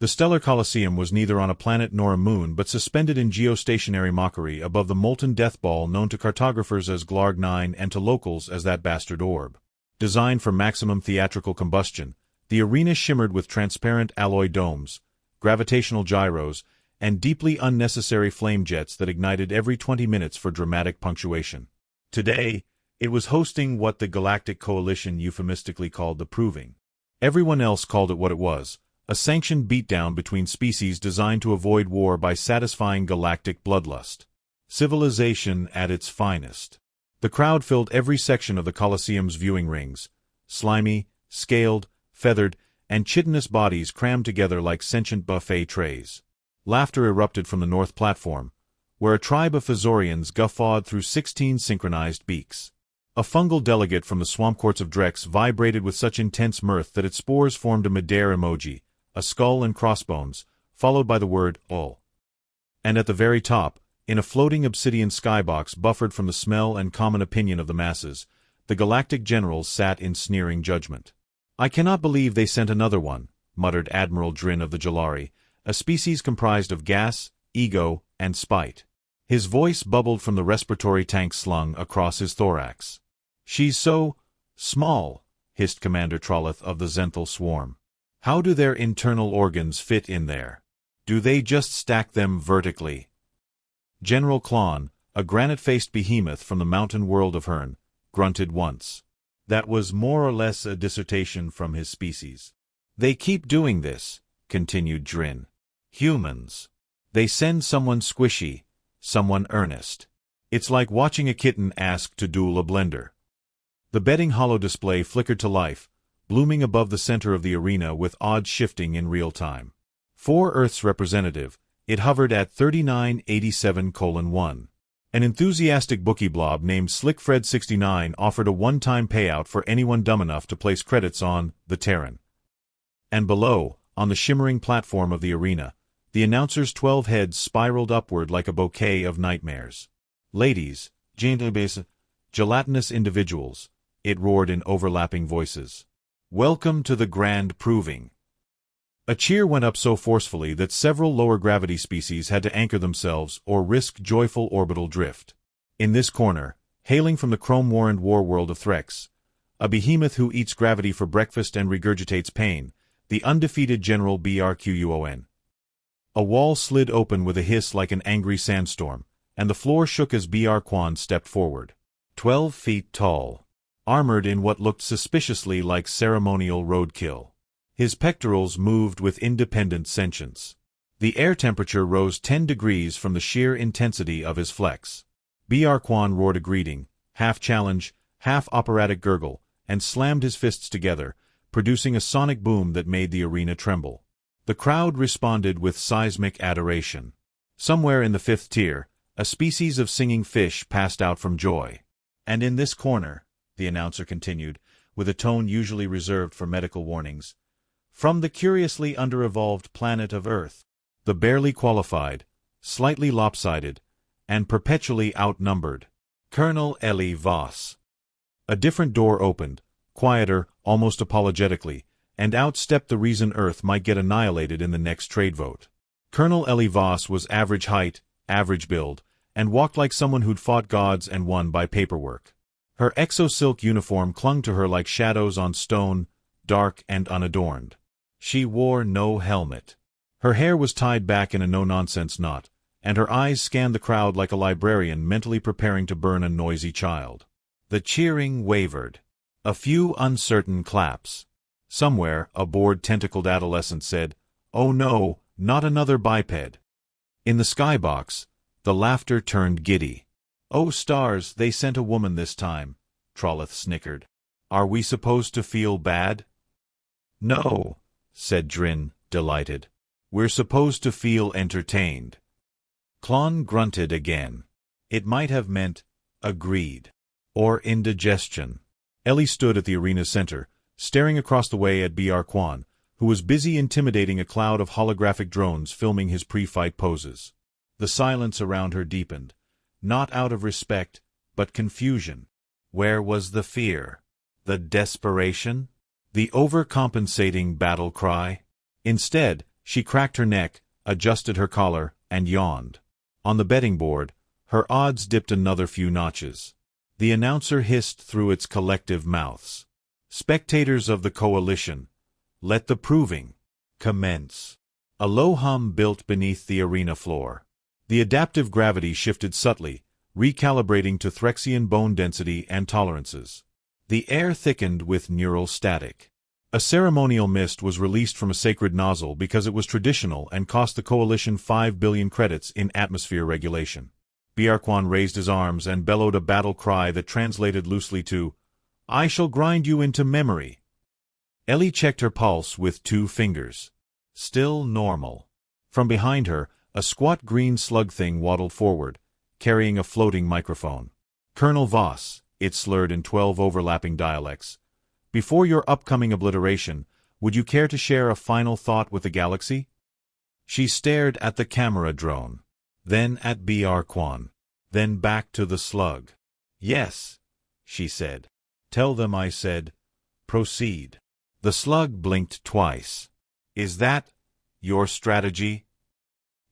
The stellar Colosseum was neither on a planet nor a moon but suspended in geostationary mockery above the molten death ball known to cartographers as Glarg 9 and to locals as that bastard orb. Designed for maximum theatrical combustion, the arena shimmered with transparent alloy domes, gravitational gyros, and deeply unnecessary flame jets that ignited every 20 minutes for dramatic punctuation. Today, it was hosting what the Galactic Coalition euphemistically called the Proving. Everyone else called it what it was, a sanctioned beatdown between species designed to avoid war by satisfying galactic bloodlust. Civilization at its finest. The crowd filled every section of the Colosseum's viewing rings, slimy, scaled, feathered, and chitinous bodies crammed together like sentient buffet trays. Laughter erupted from the north platform, where a tribe of Phasorians guffawed through 16 synchronized beaks. A fungal delegate from the swamp courts of Drex vibrated with such intense mirth that its spores formed a midair emoji, a skull and crossbones, followed by the word ul. And at the very top, in a floating obsidian skybox buffered from the smell and common opinion of the masses, the galactic generals sat in sneering judgment. "I cannot believe they sent another one," muttered Admiral Drin of the Jalari, a species comprised of gas, ego, and spite. His voice bubbled from the respiratory tank slung across his thorax. "She's so small," hissed Commander Trolleth of the Zenthal Swarm. "How do their internal organs fit in there? Do they just stack them vertically?" General Klon, a granite-faced behemoth from the mountain world of Hern, grunted once. That was more or less a dissertation from his species. "They keep doing this," continued Drin. "Humans. They send someone squishy, someone earnest. It's like watching a kitten ask to duel a blender." The betting holo display flickered to life, blooming above the center of the arena with odds shifting in real time. For Earth's representative, it hovered at 3987:1. An enthusiastic bookie blob named SlickFred69 offered a one-time payout for anyone dumb enough to place credits on the Terran. And below, on the shimmering platform of the arena, the announcer's 12 heads spiraled upward like a bouquet of nightmares. "Ladies, gelatinous individuals," it roared in overlapping voices. "Welcome to the Grand Proving." A cheer went up so forcefully that several lower-gravity species had to anchor themselves or risk joyful orbital drift. In this corner, hailing from the chrome-warrened war-world of Threx, a behemoth who eats gravity for breakfast and regurgitates pain, the undefeated General Brquon. A wall slid open with a hiss like an angry sandstorm, and the floor shook as Brquon stepped forward. 12 feet tall, armored in what looked suspiciously like ceremonial roadkill. His pectorals moved with independent sentience. The air temperature rose 10 degrees from the sheer intensity of his flex. Brquon roared a greeting, half challenge, half operatic gurgle, and slammed his fists together, producing a sonic boom that made the arena tremble. The crowd responded with seismic adoration. Somewhere in the fifth tier, a species of singing fish passed out from joy. "And in this corner," the announcer continued, with a tone usually reserved for medical warnings, "from the curiously under-evolved planet of Earth, the barely qualified, slightly lopsided, and perpetually outnumbered, Colonel Eli Voss." A different door opened, quieter, almost apologetically, and out stepped the reason Earth might get annihilated in the next trade vote. Colonel Eli Voss was average height, average build, and walked like someone who'd fought gods and won by paperwork. Her exo-silk uniform clung to her like shadows on stone, dark and unadorned. She wore no helmet. Her hair was tied back in a no-nonsense knot, and her eyes scanned the crowd like a librarian mentally preparing to burn a noisy child. The cheering wavered. A few uncertain claps. Somewhere, a bored tentacled adolescent said, "Oh no, not another biped." In the skybox, the laughter turned giddy. "Oh stars, they sent a woman this time," Trolleth snickered. "Are we supposed to feel bad?" "No," said Drin, delighted. "We're supposed to feel entertained." Klon grunted again. It might have meant agreed or indigestion. Ellie stood at the arena's center, staring across the way at Brquon, who was busy intimidating a cloud of holographic drones filming his pre-fight poses. The silence around her deepened, not out of respect, but confusion. Where was the fear? The desperation? The overcompensating battle cry? Instead, She cracked her neck, adjusted her collar, and yawned. On the betting board, her odds dipped another few notches. The announcer hissed through its collective mouths. "Spectators of the coalition, let the proving commence." A low hum built beneath the arena floor. The adaptive gravity shifted subtly, recalibrating to Threxian bone density and tolerances. The air thickened with neural static. A ceremonial mist was released from a sacred nozzle because it was traditional and cost the coalition 5 billion credits in atmosphere regulation. Biarquan raised his arms and bellowed a battle cry that translated loosely to, "I shall grind you into memory." Ellie checked her pulse with 2 fingers. Still normal. From behind her, a squat green slug thing waddled forward, carrying a floating microphone. "Colonel Voss," it slurred in 12 overlapping dialects, "before your upcoming obliteration, would you care to share a final thought with the galaxy?" She stared at the camera drone, then at Biarquan, then back to the slug. "Yes," she said. "Tell them I said, proceed." The slug blinked twice. "Is that your strategy?"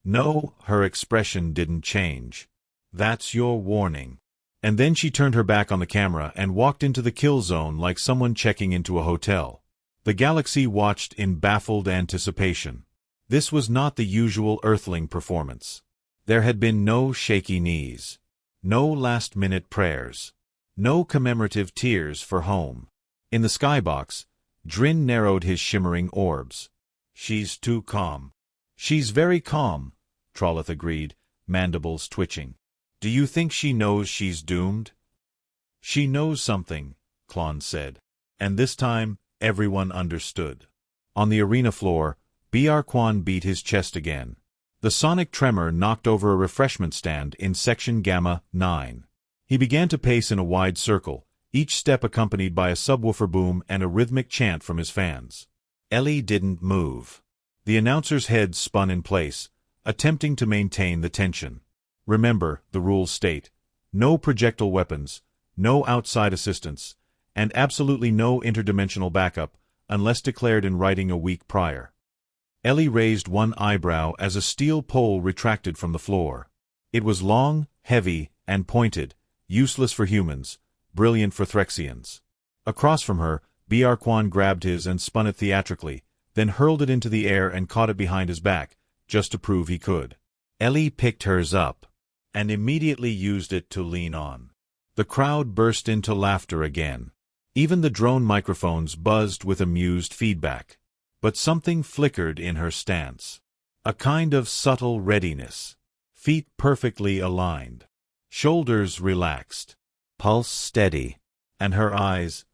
"No," her expression didn't change. "That's your warning." And then she turned her back on the camera and walked into the kill zone like someone checking into a hotel. The galaxy watched in baffled anticipation. This was not the usual Earthling performance. There had been no shaky knees, no last-minute prayers, no commemorative tears for home. In the skybox, Drin narrowed his shimmering orbs. "She's too calm." "She's very calm," Trolleth agreed, mandibles twitching. "Do you think she knows she's doomed?" "She knows something," Klon said. And this time, everyone understood. On the arena floor, Biarquan beat his chest again. The sonic tremor knocked over a refreshment stand in Section Gamma 9. He began to pace in a wide circle, each step accompanied by a subwoofer boom and a rhythmic chant from his fans. Ellie didn't move. The announcer's head spun in place, attempting to maintain the tension. "Remember, the rules state, no projectile weapons, no outside assistance, and absolutely no interdimensional backup, unless declared in writing a week prior." Ellie raised one eyebrow as a steel pole retracted from the floor. It was long, heavy, and pointed, useless for humans, brilliant for Threxians. Across from her, Biarquan grabbed his and spun it theatrically, then hurled it into the air and caught it behind his back, just to prove he could. Ellie picked hers up, and immediately used it to lean on. The crowd burst into laughter again. Even the drone microphones buzzed with amused feedback. But something flickered in her stance. A kind of subtle readiness. Feet perfectly aligned. Shoulders relaxed. Pulse steady. And her eyes,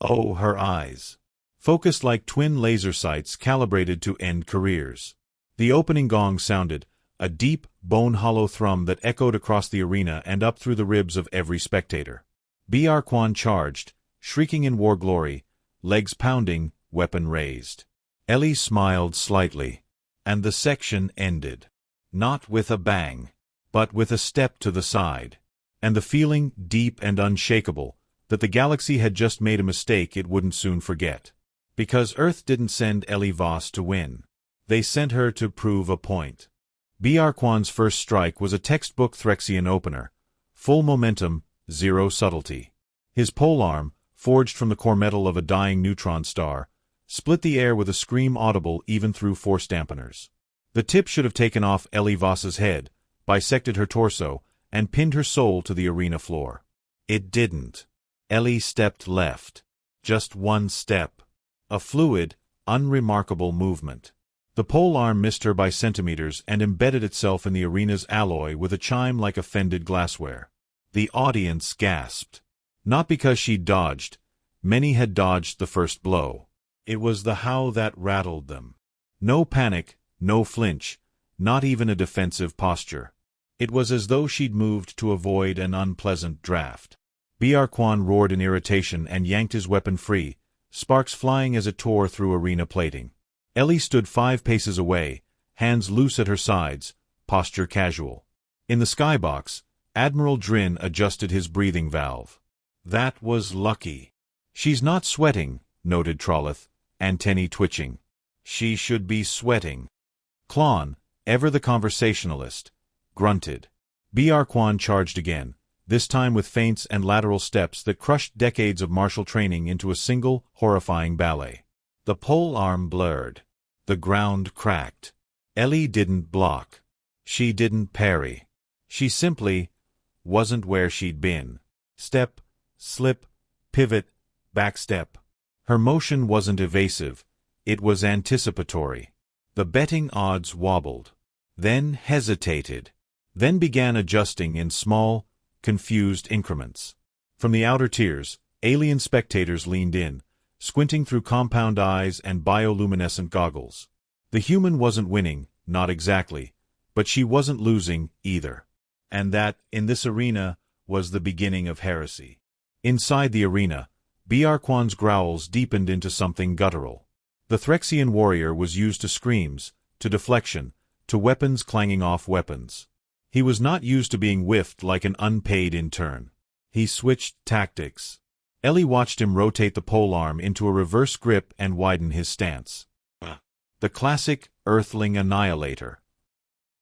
oh, her eyes, focused like twin laser sights calibrated to end careers. The opening gong sounded, a deep, bone-hollow thrum that echoed across the arena and up through the ribs of every spectator. Biarquan charged, shrieking in war glory, legs pounding, weapon raised. Ellie smiled slightly, and the section ended. Not with a bang, but with a step to the side. And the feeling, deep and unshakable, that the galaxy had just made a mistake it wouldn't soon forget. Because Earth didn't send Ellie Voss to win. They sent her to prove a point. Biarquan's first strike was a textbook Threxian opener. Full momentum, zero subtlety. His polearm, forged from the core metal of a dying neutron star, split the air with a scream audible even through force dampeners. The tip should have taken off Ellie Voss's head, bisected her torso, and pinned her soul to the arena floor. It didn't. Ellie stepped left. Just one step. A fluid, unremarkable movement. The polearm missed her by centimeters and embedded itself in the arena's alloy with a chime like a fended glassware. The audience gasped. Not because she dodged. Many had dodged the first blow. It was the how that rattled them. No panic, no flinch, not even a defensive posture. It was as though she'd moved to avoid an unpleasant draft. Biarquan roared in irritation and yanked his weapon free, sparks flying as it tore through arena plating. Ellie stood 5 paces away, hands loose at her sides, posture casual. In the skybox, Admiral Drin adjusted his breathing valve. That was lucky. "She's not sweating," noted Trolleth, antennae twitching. "She should be sweating." Klon, ever the conversationalist, grunted. Br Quan charged again, this time with feints and lateral steps that crushed decades of martial training into a single, horrifying ballet. The pole arm blurred. The ground cracked. Ellie didn't block. She didn't parry. She simply wasn't where she'd been. Step, slip, pivot, backstep. Her motion wasn't evasive. It was anticipatory. The betting odds wobbled. Then hesitated. Then began adjusting in small, confused increments. From the outer tiers, alien spectators leaned in, squinting through compound eyes and bioluminescent goggles. The human wasn't winning, not exactly, but she wasn't losing either. And that, in this arena, was the beginning of heresy. Inside the arena, Br Quan's growls deepened into something guttural. The Threxian warrior was used to screams, to deflection, to weapons clanging off weapons. He was not used to being whiffed like an unpaid intern. He switched tactics. Ellie watched him rotate the polearm into a reverse grip and widen his stance. The classic Earthling annihilator.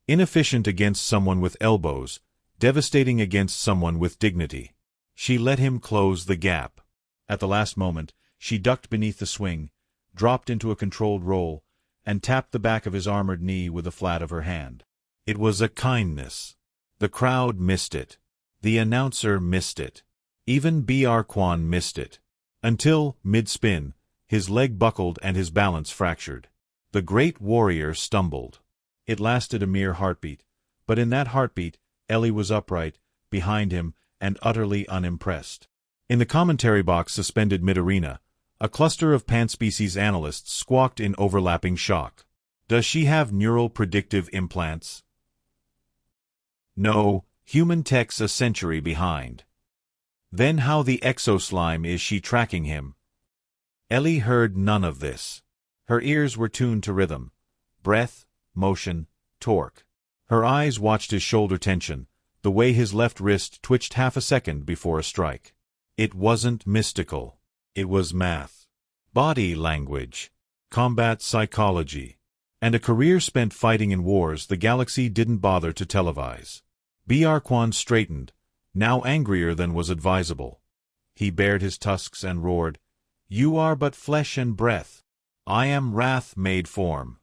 Inefficient against someone with elbows, devastating against someone with dignity. She let him close the gap. At the last moment, she ducked beneath the swing, dropped into a controlled roll, and tapped the back of his armored knee with the flat of her hand. It was a kindness. The crowd missed it. The announcer missed it. Even Br Quan missed it. Until, mid-spin, his leg buckled and his balance fractured. The great warrior stumbled. It lasted a mere heartbeat, but in that heartbeat, Ellie was upright, behind him, and utterly unimpressed. In the commentary box suspended mid-arena, a cluster of panspecies analysts squawked in overlapping shock. Does she have neural predictive implants? No, human tech's a century behind. Then how the exoslime is she tracking him? Ellie heard none of this. Her ears were tuned to rhythm, breath, motion, torque. Her eyes watched his shoulder tension, the way his left wrist twitched half a second before a strike. It wasn't mystical. It was math. Body language. Combat psychology. And a career spent fighting in wars the galaxy didn't bother to televise. Br Quan straightened, now angrier than was advisable. He bared his tusks and roared, "You are but flesh and breath. I am wrath made form."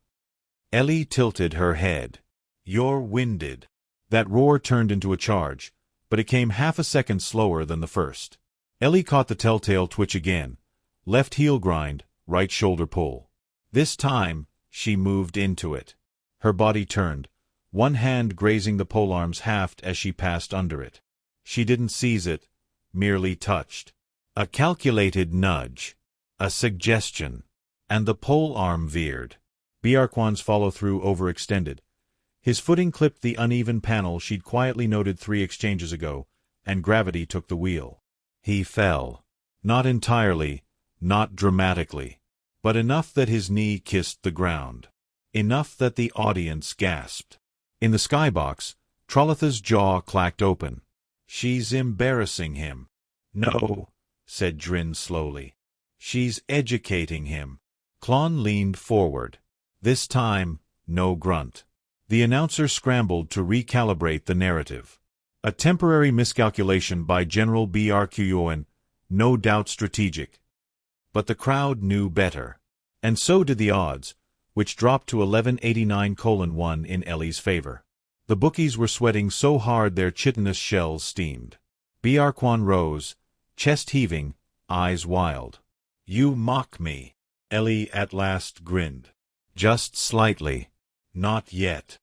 Ellie tilted her head. "You're winded." That roar turned into a charge, but it came half a second slower than the first. Ellie caught the telltale twitch again. Left heel grind, right shoulder pull. This time, she moved into it. Her body turned, one hand grazing the polearm's haft as she passed under it. She didn't seize it, merely touched. A calculated nudge. A suggestion. And the polearm veered. Br Quan's follow-through overextended. His footing clipped the uneven panel she'd quietly noted 3 exchanges ago, and gravity took the wheel. He fell. Not entirely, not dramatically, but enough that his knee kissed the ground. Enough that the audience gasped. In the skybox, Trolitha's jaw clacked open. "She's embarrassing him." "No," said Drin slowly. "She's educating him." Klon leaned forward. This time, no grunt. The announcer scrambled to recalibrate the narrative. A temporary miscalculation by General Br Quan, no doubt strategic. But the crowd knew better. And so did the odds, which dropped to 1189:1 in Ellie's favor. The bookies were sweating so hard their chitinous shells steamed. Br Quan rose, chest heaving, eyes wild. "You mock me." Ellie at last grinned. Just slightly. Not yet.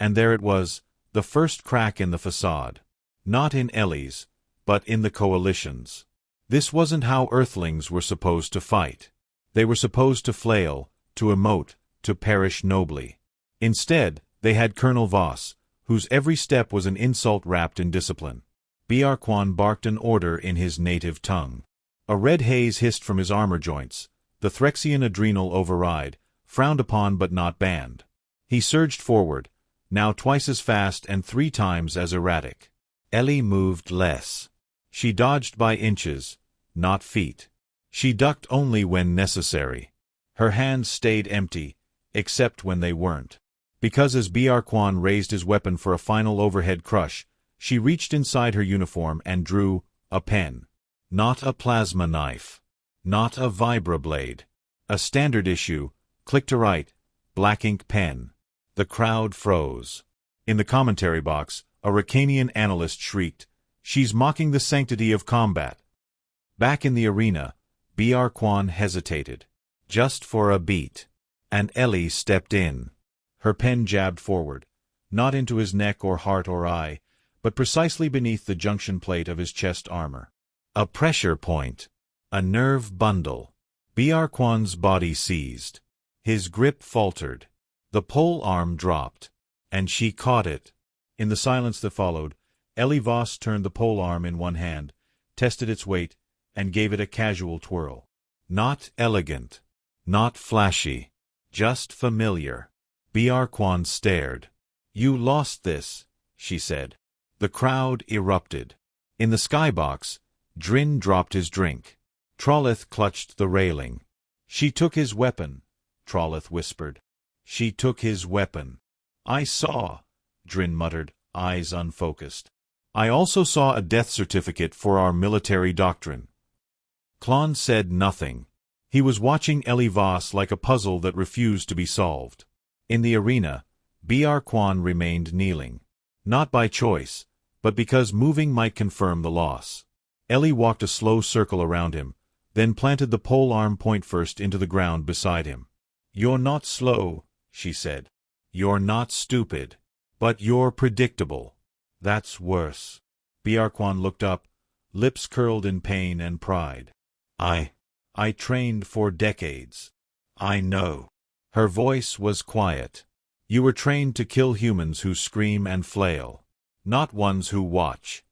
And there it was, the first crack in the facade. Not in Ellie's, but in the coalition's. This wasn't how Earthlings were supposed to fight. They were supposed to flail, to emote, to perish nobly. Instead, they had Colonel Voss, whose every step was an insult wrapped in discipline. Br Quan barked an order in his native tongue. A red haze hissed from his armor joints, the Threxian adrenal override, frowned upon but not banned. He surged forward, now twice as fast and 3 times as erratic. Ellie moved less. She dodged by inches, not feet. She ducked only when necessary. Her hands stayed empty, except when they weren't. Because as Br Quan raised his weapon for a final overhead crush, she reached inside her uniform and drew a pen. Not a plasma knife. Not a vibroblade. A standard issue, click to write, black ink pen. The crowd froze. In the commentary box, a Racanian analyst shrieked, "She's mocking the sanctity of combat." Back in the arena, Br Quan hesitated. Just for a beat. And Ellie stepped in. Her pen jabbed forward, not into his neck or heart or eye, but precisely beneath the junction plate of his chest armor. A pressure point. A nerve bundle. Br Quan's body seized. His grip faltered. The pole arm dropped. And she caught it. In the silence that followed, Ellie Voss turned the pole arm in one hand, tested its weight, and gave it a casual twirl. Not elegant. Not flashy. Just familiar. Br Quan stared. "You lost this," she said. The crowd erupted. In the skybox, Drin dropped his drink. Trollith clutched the railing. "She took his weapon," Trollith whispered. "She took his weapon." "I saw," Drin muttered, eyes unfocused. "I also saw a death certificate for our military doctrine." Klon said nothing. He was watching Ellie Voss like a puzzle that refused to be solved. In the arena, Br Quan remained kneeling. Not by choice, but because moving might confirm the loss. Ellie walked a slow circle around him, then planted the pole arm point first into the ground beside him. "You're not slow," she said. "You're not stupid. But you're predictable. That's worse." Br Quan looked up, lips curled in pain and pride. I trained for decades. I know." Her voice was quiet. "You were trained to kill humans who scream and flail, not ones who watch."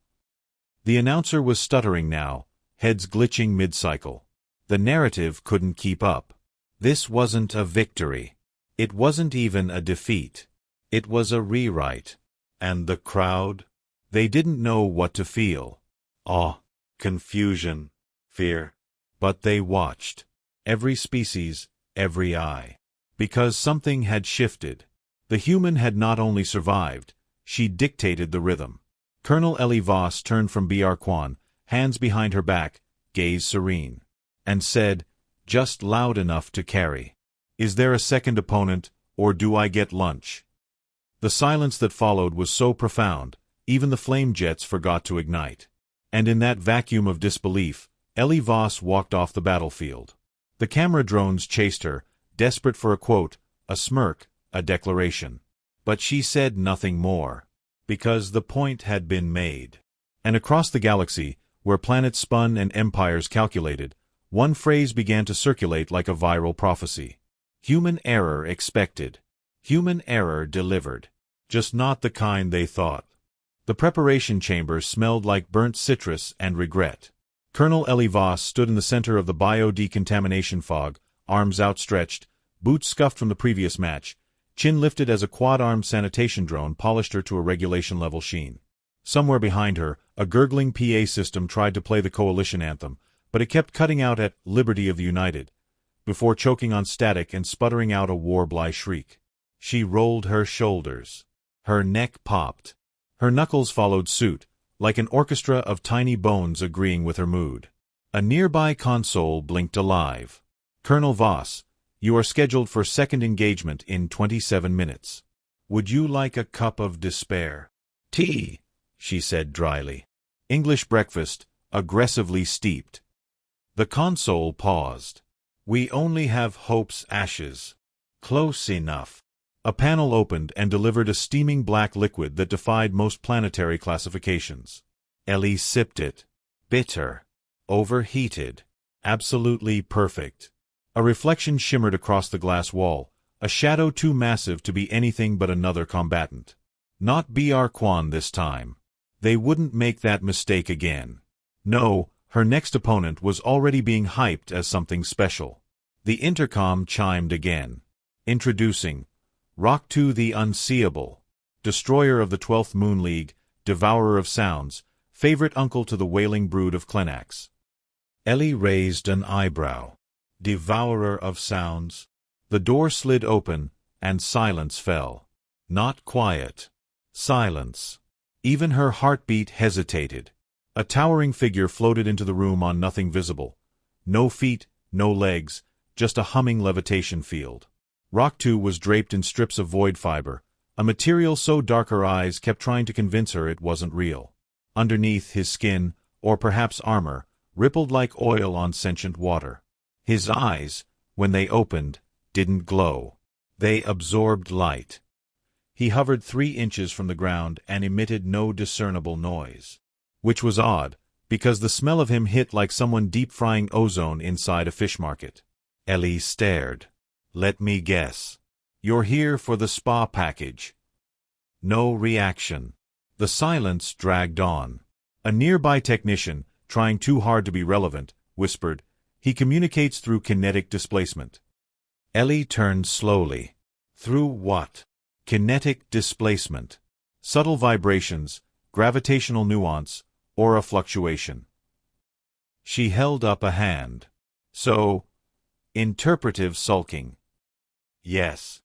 The announcer was stuttering now, heads glitching mid-cycle. The narrative couldn't keep up. This wasn't a victory. It wasn't even a defeat. It was a rewrite. And the crowd? They didn't know what to feel. Awe, confusion, fear. But they watched. Every species, every eye. Because something had shifted. The human had not only survived, she dictated the rhythm. Colonel Ellie Voss turned from Br Quan, hands behind her back, gaze serene, and said, just loud enough to carry, "Is there a second opponent, or do I get lunch?" The silence that followed was so profound, even the flame jets forgot to ignite. And in that vacuum of disbelief, Ellie Voss walked off the battlefield. The camera drones chased her, desperate for a quote, a smirk, a declaration. But she said nothing more. Because the point had been made. And across the galaxy, where planets spun and empires calculated, one phrase began to circulate like a viral prophecy. Human error expected. Human error delivered. Just not the kind they thought. The preparation chamber smelled like burnt citrus and regret. Colonel Ellie Voss stood in the center of the bio-decontamination fog, arms outstretched, boots scuffed from the previous match, chin lifted as a quad-armed sanitation drone polished her to a regulation-level sheen. Somewhere behind her, a gurgling PA system tried to play the coalition anthem, but it kept cutting out at "Liberty of the United," before choking on static and sputtering out a war-blithe shriek. She rolled her shoulders. Her neck popped. Her knuckles followed suit, like an orchestra of tiny bones agreeing with her mood. A nearby console blinked alive. "Colonel Voss, you are scheduled for second engagement in 27 minutes. Would you like a cup of despair?" "Tea," she said dryly. "English breakfast, aggressively steeped." The console paused. "We only have hope's ashes." "Close enough." A panel opened and delivered a steaming black liquid that defied most planetary classifications. Ellie sipped it. Bitter. Overheated. Absolutely perfect. A reflection shimmered across the glass wall, a shadow too massive to be anything but another combatant. Not Br Quan this time. They wouldn't make that mistake again. No, her next opponent was already being hyped as something special. The intercom chimed again. Introducing Rock-2 the Unseeable, destroyer of the 12th Moon League, devourer of sounds, favorite uncle to the wailing brood of Klenax. Ellie raised an eyebrow. Devourer of sounds? The door slid open, and silence fell. Not quiet. Silence. Even her heartbeat hesitated. A towering figure floated into the room on nothing visible. No feet, no legs, just a humming levitation field. Rock 2 was draped in strips of void fiber, a material so dark her eyes kept trying to convince her it wasn't real. Underneath, his skin, or perhaps armor, rippled like oil on sentient water. His eyes, when they opened, didn't glow. They absorbed light. He hovered 3 inches from the ground and emitted no discernible noise. Which was odd, because the smell of him hit like someone deep-frying ozone inside a fish market. Ellie stared. Let me guess. You're here for the spa package. No reaction. The silence dragged on. A nearby technician, trying too hard to be relevant, whispered, "He communicates through kinetic displacement." Ellie turned slowly. Through what? Kinetic displacement. Subtle vibrations, gravitational nuance, or a fluctuation. She held up a hand. So, interpretive sulking. Yes.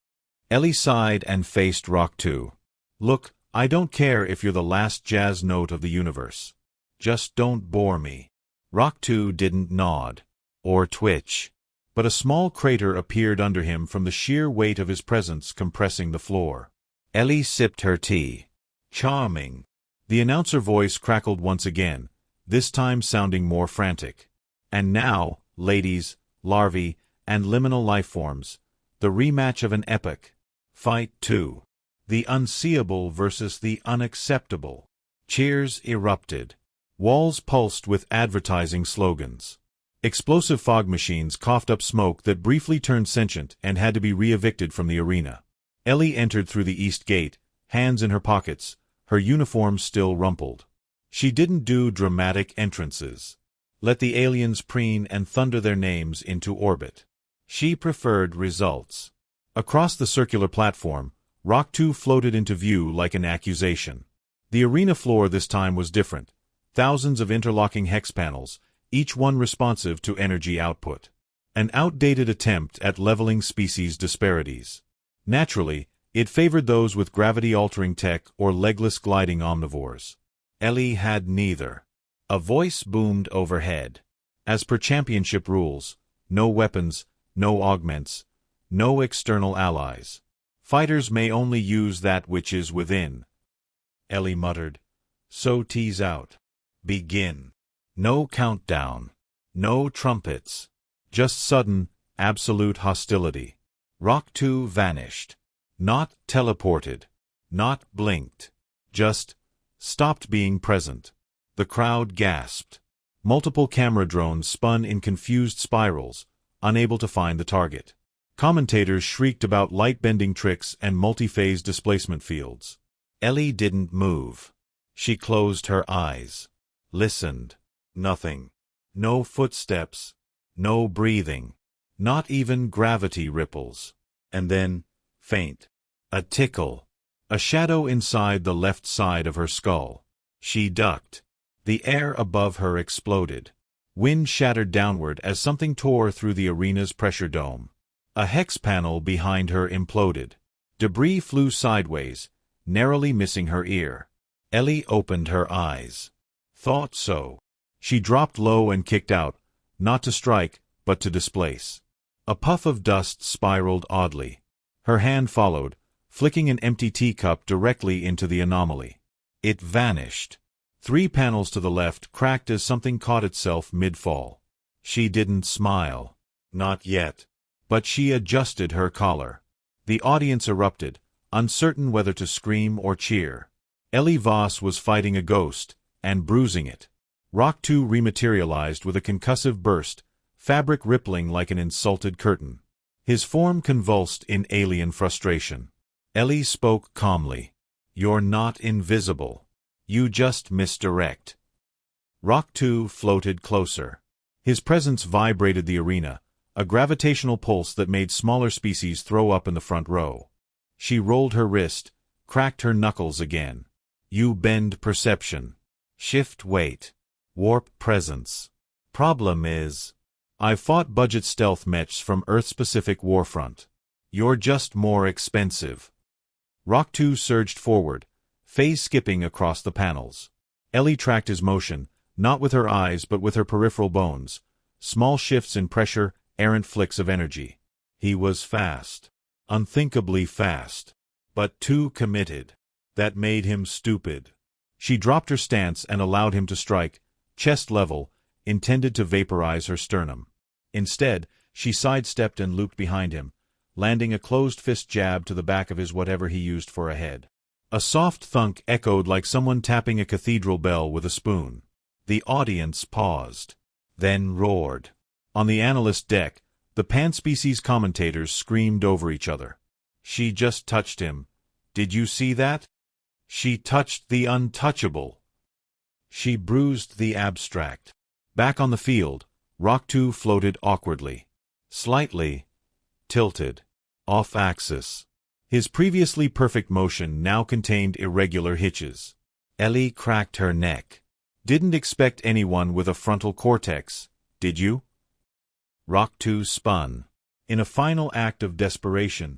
Ellie sighed and faced Rock 2. Look, I don't care if you're the last jazz note of the universe. Just don't bore me. Rock 2 didn't nod. Or twitch. But a small crater appeared under him from the sheer weight of his presence compressing the floor. Ellie sipped her tea. Charming. The announcer voice crackled once again, this time sounding more frantic. And now, ladies, larvae, and liminal lifeforms, the rematch of an epic. Fight 2. The unseeable versus the unacceptable. Cheers erupted. Walls pulsed with advertising slogans. Explosive fog machines coughed up smoke that briefly turned sentient and had to be re-evicted from the arena. Ellie entered through the east gate, hands in her pockets, her uniform still rumpled. She didn't do dramatic entrances. Let the aliens preen and thunder their names into orbit. She preferred results. Across the circular platform, Rock 2 floated into view like an accusation. The arena floor this time was different. Thousands of interlocking hex panels, each one responsive to energy output. An outdated attempt at leveling species disparities. Naturally, it favored those with gravity-altering tech or legless gliding omnivores. Ellie had neither. A voice boomed overhead. As per championship rules, no weapons, no augments, no external allies. Fighters may only use that which is within. Ellie muttered. So tease out. Begin. No countdown. No trumpets. Just sudden, absolute hostility. Rock 2 vanished. Not teleported. Not blinked. Just stopped being present. The crowd gasped. Multiple camera drones spun in confused spirals, unable to find the target. Commentators shrieked about light-bending tricks and multi-phase displacement fields. Ellie didn't move. She closed her eyes. Listened. Nothing. No footsteps. No breathing. Not even gravity ripples. And then, faint. A tickle. A shadow inside the left side of her skull. She ducked. The air above her exploded. Wind shattered downward as something tore through the arena's pressure dome. A hex panel behind her imploded. Debris flew sideways, narrowly missing her ear. Ellie opened her eyes. Thought so. She dropped low and kicked out, not to strike, but to displace. A puff of dust spiraled oddly. Her hand followed, flicking an empty teacup directly into the anomaly. It vanished. 3 panels to the left cracked as something caught itself mid-fall. She didn't smile. Not yet. But she adjusted her collar. The audience erupted, uncertain whether to scream or cheer. Ellie Voss was fighting a ghost, and bruising it. Rock 2 rematerialized with a concussive burst, fabric rippling like an insulted curtain. His form convulsed in alien frustration. Ellie spoke calmly. You're not invisible. You just misdirect. Rock 2 floated closer. His presence vibrated the arena, a gravitational pulse that made smaller species throw up in the front row. She rolled her wrist, cracked her knuckles again. You bend perception. Shift weight. Warp presence. Problem is, I've fought budget stealth mechs from Earth-specific Warfront. You're just more expensive. Rock 2 surged forward, phase-skipping across the panels. Ellie tracked his motion, not with her eyes but with her peripheral bones. Small shifts in pressure, errant flicks of energy. He was fast. Unthinkably fast. But too committed. That made him stupid. She dropped her stance and allowed him to strike, chest level, intended to vaporize her sternum. Instead, she sidestepped and looped behind him, landing a closed-fist jab to the back of his whatever he used for a head. A soft thunk echoed like someone tapping a cathedral bell with a spoon. The audience paused, then roared. On the analyst deck, the panspecies commentators screamed over each other. She just touched him. Did you see that? She touched the untouchable. She bruised the abstract. Back on the field, Rock 2 floated awkwardly. Slightly tilted. Off-axis. His previously perfect motion now contained irregular hitches. Ellie cracked her neck. Didn't expect anyone with a frontal cortex, did you? Rock 2 spun. In a final act of desperation,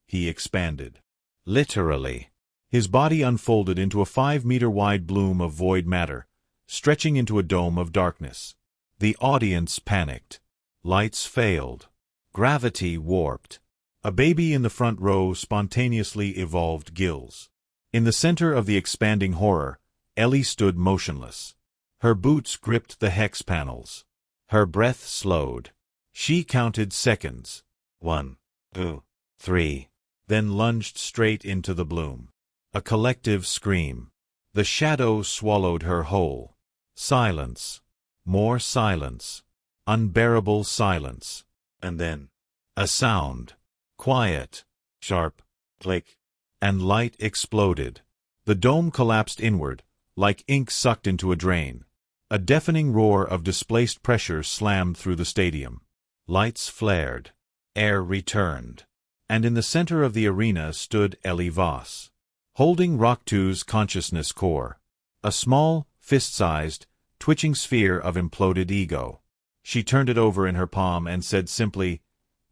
he expanded. Literally. His body unfolded into a 5-meter-wide bloom of void matter, stretching into a dome of darkness. The audience panicked. Lights failed. Gravity warped. A baby in the front row spontaneously evolved gills. In the center of the expanding horror, Ellie stood motionless. Her boots gripped the hex panels. Her breath slowed. She counted seconds. 1, 2, 3. Then lunged straight into the bloom. A collective scream. The shadow swallowed her whole. Silence. More silence. Unbearable silence. And then a sound. Quiet. Sharp. Click. And light exploded. The dome collapsed inward, like ink sucked into a drain. A deafening roar of displaced pressure slammed through the stadium. Lights flared. Air returned. And in the center of the arena stood Ellie Voss, holding Rock 2's consciousness core. A small, fist-sized, twitching sphere of imploded ego. She turned it over in her palm and said simply,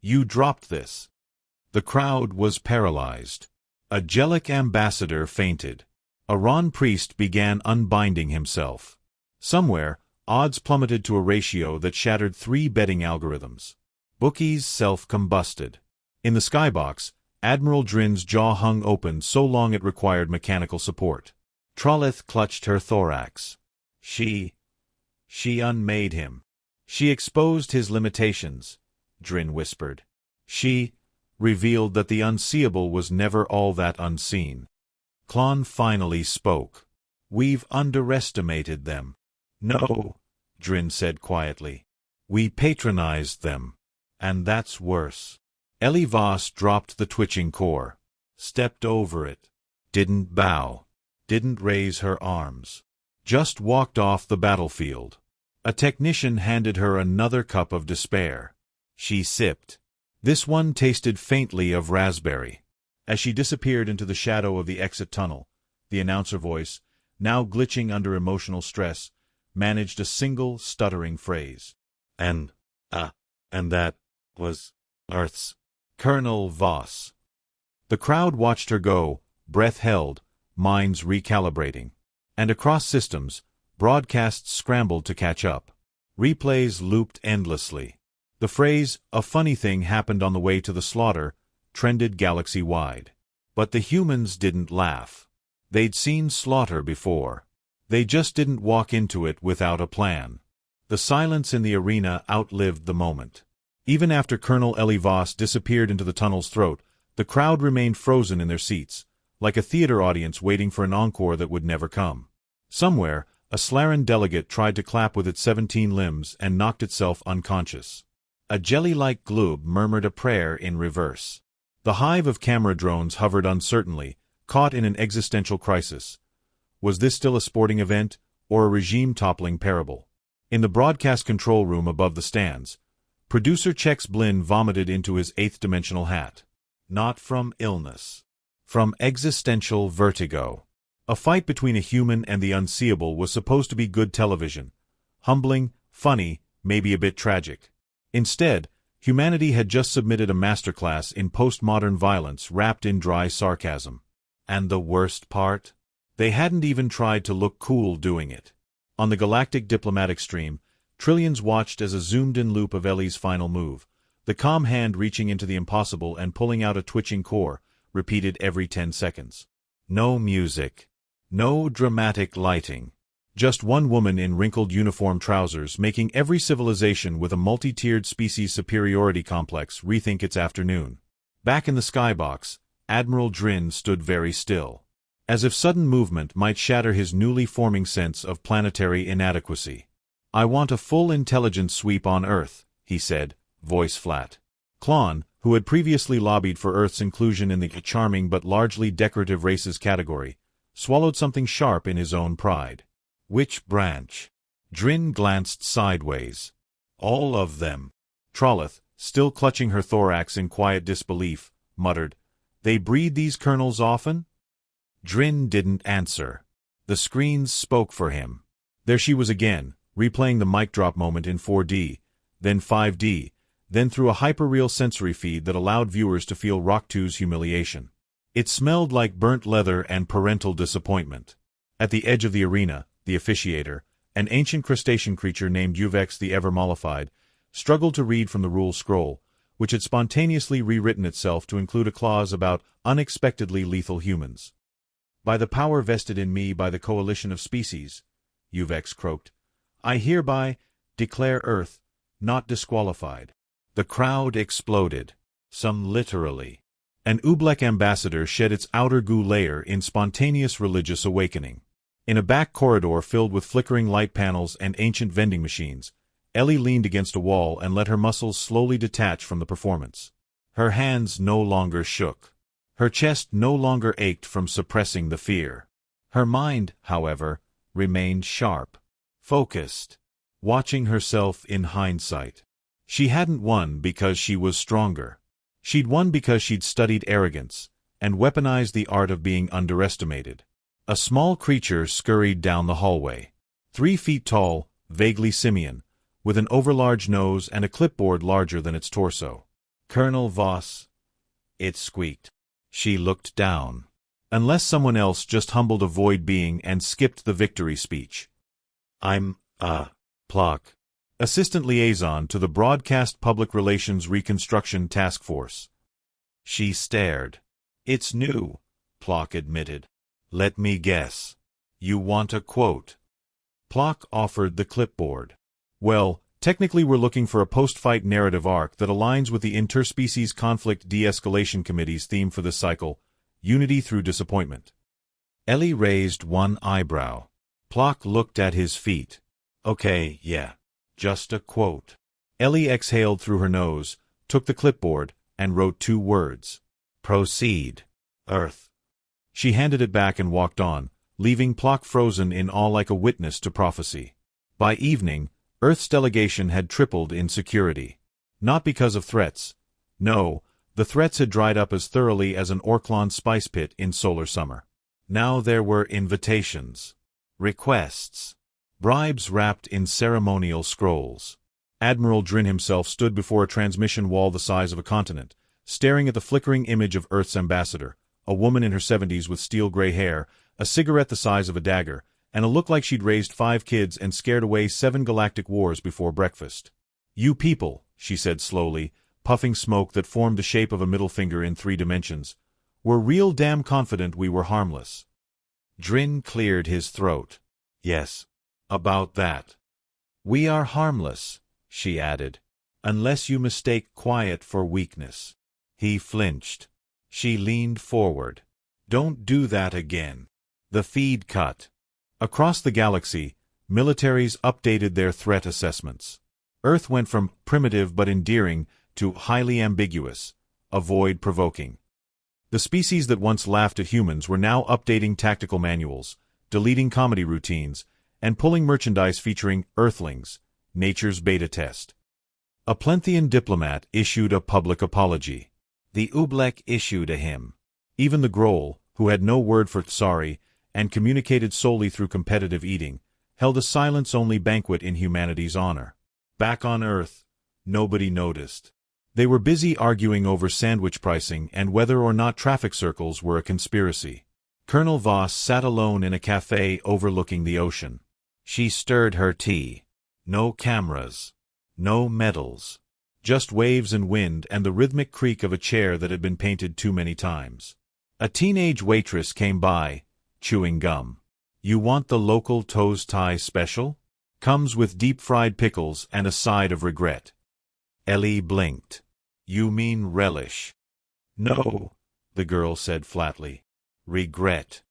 "You dropped this." The crowd was paralyzed. A Galactic ambassador fainted. A Ron priest began unbinding himself. Somewhere, odds plummeted to a ratio that shattered 3 betting algorithms. Bookies self-combusted. In the skybox, Admiral Drin's jaw hung open so long it required mechanical support. Trollith clutched her thorax. She unmade him. She exposed his limitations, Drin whispered. She revealed that the unseeable was never all that unseen. Klon finally spoke. "We've underestimated them." "No," Drin said quietly. "We patronized them. And that's worse." Ellie Voss dropped the twitching core, stepped over it, didn't bow, didn't raise her arms, just walked off the battlefield. A technician handed her another cup of despair. She sipped. This one tasted faintly of raspberry. As she disappeared into the shadow of the exit tunnel, the announcer voice, now glitching under emotional stress, managed a single, stuttering phrase. And that was Earth's Colonel Voss. The crowd watched her go, breath held, minds recalibrating. And across systems, broadcasts scrambled to catch up. Replays looped endlessly. The phrase, "a funny thing happened on the way to the slaughter," trended galaxy-wide. But the humans didn't laugh. They'd seen slaughter before. They just didn't walk into it without a plan. The silence in the arena outlived the moment. Even after Colonel Ellie Voss disappeared into the tunnel's throat, the crowd remained frozen in their seats, like a theater audience waiting for an encore that would never come. Somewhere, a Slaran delegate tried to clap with its 17 limbs and knocked itself unconscious. A jelly-like gloob murmured a prayer in reverse. The hive of camera drones hovered uncertainly, caught in an existential crisis. Was this still a sporting event, or a regime-toppling parable? In the broadcast control room above the stands, producer Chex Blinn vomited into his 8th-dimensional hat. Not from illness. From existential vertigo. A fight between a human and the unseeable was supposed to be good television. Humbling, funny, maybe a bit tragic. Instead, humanity had just submitted a masterclass in postmodern violence wrapped in dry sarcasm. And the worst part? They hadn't even tried to look cool doing it. On the Galactic diplomatic stream, Trillions watched as a zoomed-in loop of Ellie's final move, the calm hand reaching into the impossible and pulling out a twitching core, repeated every 10 seconds. No music. No dramatic lighting. Just one woman in wrinkled uniform trousers making every civilization with a multi-tiered species superiority complex rethink its afternoon. Back in the skybox, Admiral Drin stood very still, as if sudden movement might shatter his newly forming sense of planetary inadequacy. "I want a full intelligence sweep on Earth," he said, voice flat. Klon, who had previously lobbied for Earth's inclusion in the charming but largely decorative races category, swallowed something sharp in his own pride. "Which branch?" Drin glanced sideways. "All of them." Trolloth, still clutching her thorax in quiet disbelief, muttered, "They breed these colonels often?" Drin didn't answer. The screens spoke for him. There she was again, replaying the mic drop moment in 4D, then 5D, then through a hyperreal sensory feed that allowed viewers to feel Rock-2's humiliation. It smelled like burnt leather and parental disappointment. At the edge of the arena, the officiator, an ancient crustacean creature named Uvex the Ever-Mollified, struggled to read from the rule scroll, which had spontaneously rewritten itself to include a clause about unexpectedly lethal humans. "By the power vested in me by the coalition of species," Uvex croaked, "I hereby declare Earth not disqualified." The crowd exploded, some literally. An Oobleck ambassador shed its outer goo layer in spontaneous religious awakening. In a back corridor filled with flickering light panels and ancient vending machines, Ellie leaned against a wall and let her muscles slowly detach from the performance. Her hands no longer shook. Her chest no longer ached from suppressing the fear. Her mind, however, remained sharp, focused, watching herself in hindsight. She hadn't won because she was stronger. She'd won because she'd studied arrogance and weaponized the art of being underestimated. A small creature scurried down the hallway. 3 feet tall, vaguely simian, with an overlarge nose and a clipboard larger than its torso. "Colonel Voss," it squeaked. She looked down. Unless someone else just humbled a void being and skipped the victory speech. "I'm, Plock, Assistant Liaison to the Broadcast Public Relations Reconstruction Task Force." She stared. "It's new," Plock admitted. "Let me guess. You want a quote?" Plock offered the clipboard. "Well, technically we're looking for a post-fight narrative arc that aligns with the Interspecies Conflict De-Escalation Committee's theme for this cycle, Unity Through Disappointment." Ellie raised one eyebrow. Plock looked at his feet. "Okay, yeah. Just a quote." Ellie exhaled through her nose, took the clipboard, and wrote 2 words. "Proceed. Earth." She handed it back and walked on, leaving Plock frozen in awe like a witness to prophecy. By evening, Earth's delegation had tripled in security. Not because of threats. No, the threats had dried up as thoroughly as an Orklon spice pit in solar summer. Now there were invitations. Requests. Bribes wrapped in ceremonial scrolls. Admiral Drin himself stood before a transmission wall the size of a continent, staring at the flickering image of Earth's ambassador, a woman in her 70s with steel-gray hair, a cigarette the size of a dagger, and a look like she'd raised 5 kids and scared away 7 galactic wars before breakfast. "You people," she said slowly, puffing smoke that formed the shape of a middle finger in 3 dimensions, "were real damn confident we were harmless." Drin cleared his throat. "Yes. About that. We are harmless," she added, "unless you mistake quiet for weakness." He flinched. She leaned forward. "Don't do that again." The feed cut. Across the galaxy, militaries updated their threat assessments. Earth went from primitive but endearing to highly ambiguous, avoid-provoking. The species that once laughed at humans were now updating tactical manuals, deleting comedy routines, and pulling merchandise featuring Earthlings, nature's beta test. A Plenthian diplomat issued a public apology. The Oobleck issued a hymn. Even the Grohl, who had no word for sorry and communicated solely through competitive eating, held a silence-only banquet in humanity's honor. Back on Earth, nobody noticed. They were busy arguing over sandwich pricing and whether or not traffic circles were a conspiracy. Colonel Voss sat alone in a cafe overlooking the ocean. She stirred her tea. No cameras. No medals. Just waves and wind and the rhythmic creak of a chair that had been painted too many times. A teenage waitress came by, chewing gum. "You want the local toes tie special? Comes with deep-fried pickles and a side of regret." Ellie blinked. "You mean relish?" "No," the girl said flatly. "Regret."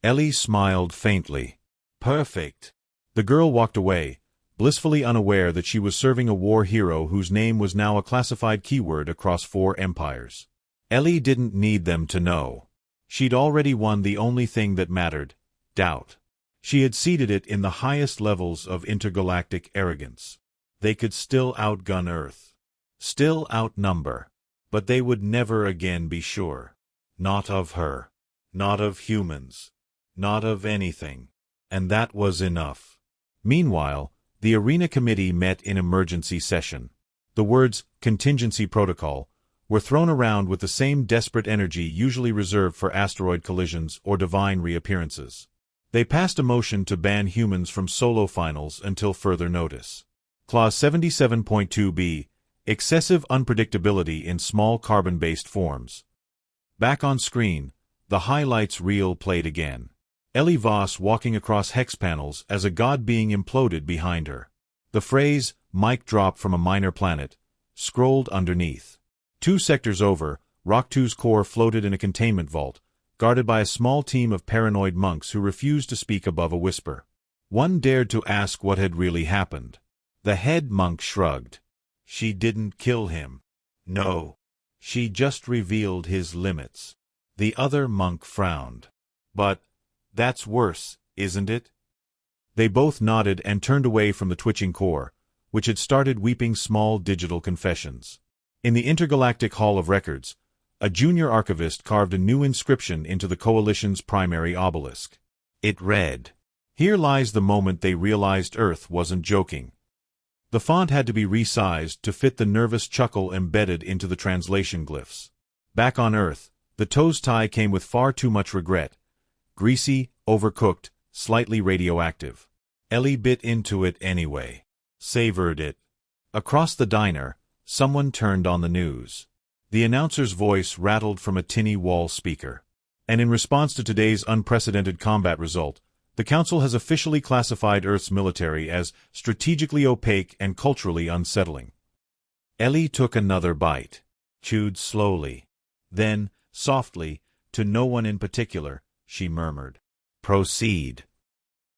Ellie smiled faintly. "Perfect." The girl walked away, blissfully unaware that she was serving a war hero whose name was now a classified keyword across 4 empires. Ellie didn't need them to know. She'd already won the only thing that mattered: doubt. She had seeded it in the highest levels of intergalactic arrogance. They could still outgun Earth. Still outnumber. But they would never again be sure. Not of her. Not of humans. Not of anything. And that was enough. Meanwhile, the Arena Committee met in emergency session. The words, contingency protocol, were thrown around with the same desperate energy usually reserved for asteroid collisions or divine reappearances. They passed a motion to ban humans from solo finals until further notice. Clause 77.2b, excessive unpredictability in small carbon-based forms. Back on screen, the highlights reel played again. Ellie Voss walking across hex panels as a god being imploded behind her. The phrase, "mic drop from a minor planet," scrolled underneath. 2 sectors over, Rock 2's core floated in a containment vault, guarded by a small team of paranoid monks who refused to speak above a whisper. One dared to ask what had really happened. The head monk shrugged. She didn't kill him. No. She just revealed his limits. The other monk frowned. But that's worse, isn't it? They both nodded and turned away from the twitching core, which had started weeping small digital confessions. In the Intergalactic Hall of Records, a junior archivist carved a new inscription into the Coalition's primary obelisk. It read, "Here lies the moment they realized Earth wasn't joking." The font had to be resized to fit the nervous chuckle embedded into the translation glyphs. Back on Earth, the toes tie came with far too much regret. Greasy, overcooked, slightly radioactive. Ellie bit into it anyway. Savored it. Across the diner, someone turned on the news. The announcer's voice rattled from a tinny wall speaker. And in response to today's unprecedented combat result, the Council has officially classified Earth's military as strategically opaque and culturally unsettling. Ellie took another bite. Chewed slowly. Then, softly, to no one in particular, she murmured, "Proceed."